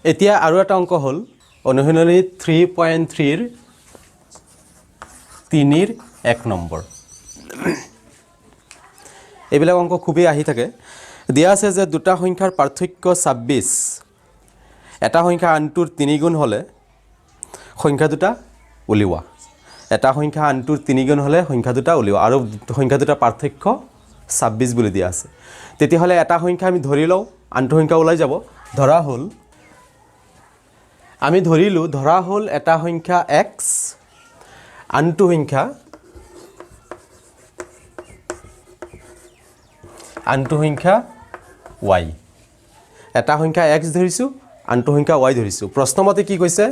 এতিয়া আৰু এটা অংক হ'ল অনুশীলনী 3.3 ৰ 3 ৰ 1 নম্বৰ এইবিলাক অংক খুবেই আহি থাকে দিয়া আছে যে দুটা সংখ্যাৰ পাৰ্থক্য 26 এটা সংখ্যা আনটোৰ 3 গুণ হলে সংখ্যা দুটা উলিওৱা এটা সংখ্যা আনটোৰ 3 গুণ হলে সংখ্যা দুটা উলিওৱা আৰু সংখ্যা দুটা পাৰ্থক্য 26 বুলি দিয়া আছে তেতিয়া হলে এটা সংখ্যা আমি ধৰি লও আনটো সংখ্যা ওলাই যাব ধৰা হল আমি ধৰিলো ধৰা হল এটা সংখ্যা x আনটো সংখ্যা y এটা সংখ্যা x ধৰিছো আনটো সংখ্যা y ধৰিছো প্ৰশ্নমতে কি কৈছে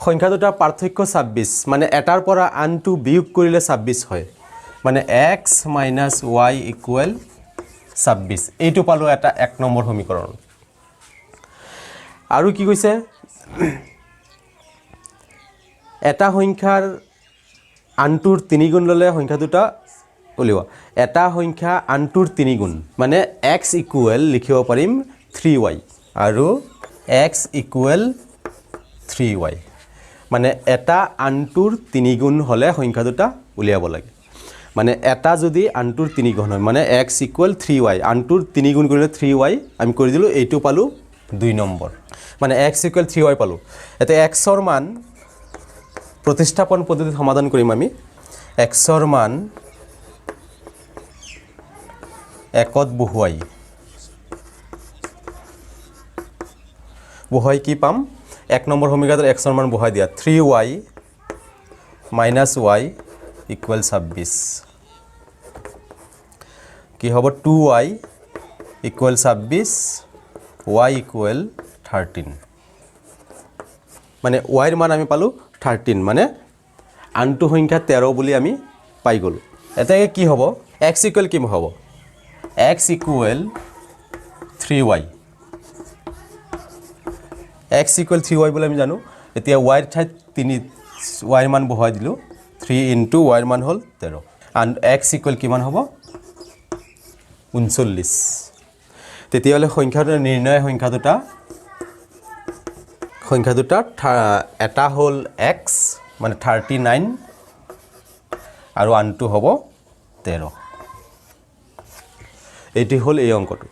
সংখ্যা দুটাৰ পাৰ্থক্য 26 মানে এটাৰ পৰা আনটো বিয়োগ কৰিলে 26 হয় মানে x - y = 26 এইটো পালো এটা 1 নম্বৰ সমীকৰণ আৰু কি কৈছে এটা সংখ্যাৰ আনটোৰ 3 গুণ ললে সংখ্যা দুটা উলিওৱা এটা সংখ্যা আনটোৰ 3 গুণ মানে x = লিখিব পাৰিম 3y আৰু x = 3y মানে এটা আনটোৰ 3 গুণ হলে সংখ্যা দুটা উলিয়াব লাগে মানে এটা যদি আনটোৰ 3 গুণ হয় মানে x = 3y আনটোৰ 3 গুণ কৰিলে 3y আমি কৰি দিলো এইটো পালো 2 নম্বৰ মানে x = 3y পালো এতে x ৰ মান প্ৰতিস্থাপন পদ্ধতিত সমাধান কৰিম আমি x ৰ মান 1ত বহুৱাই কি পাম 1 নম্বৰ সমীকৰণত x ৰ মান বহুৱাই দিয়া 3y - y = 26 কি হ'ব 2y = 26 y = 13 মানে y ৰ মান আমি পালো 13 মানে আনটো সংখ্যা 13 বুলি আমি পাই গলো এটা কি হ'ব x = কি হ'ব x = 3y x = 3y বুলি আমি জানো এতিয়া y ৰ ঠাইত 3 y ৰ মান বহুৱাই দিলো 3 * y ৰ মান হ'ল 13 and x = কিমান হ'ব 39 তেতিয়া হলে সংখ্যাটো নিৰ্ণয় সংখ্যা দুটা এটা হ'ল x মানে 39 আৰু আনটো হ'ব 13 এটি হ'ল এই অংকটো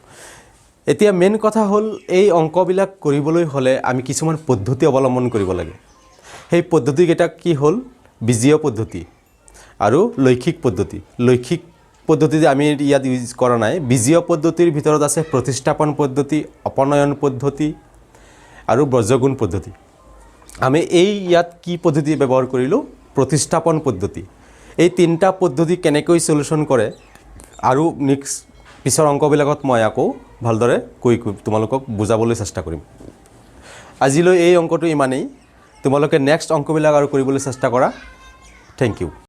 এতিয়া মেইন কথা হ'ল এই অংকবিলাক কৰিবলৈ হলে আমি কিছুমান পদ্ধতি অৱলম্বন কৰিব লাগে সেই পদ্ধতি কেইটা কি হ'ল বীজীয় পদ্ধতি আৰু লৈখিক পদ্ধতি যে আমি ইয়াত ইউজ কৰা নাই বীজীয় পদ্ধতিৰ ভিতৰত আছে প্ৰতিস্থাপন পদ্ধতি অপনয়ন পদ্ধতি আৰু বৰ্জগুণ পদ্ধতি আমি এই ইয়াত কি পদ্ধতি ব্যৱহাৰ কৰিলো প্ৰতিস্থাপন পদ্ধতি এই তিনটা পদ্ধতি কেনেকৈ সলিউশন কৰে আৰু নেক্সট পিছৰ অংকবিলাকত মই আকৌ ভালদৰে কৈ তোমালোকক বুজাবলৈ চেষ্টা কৰিম আজিলৈ এই অংকটো ইমানেই তোমালোকে নেক্সট অংকবিলাক আৰু কৰিবলৈ চেষ্টা কৰা থ্যাংক ইউ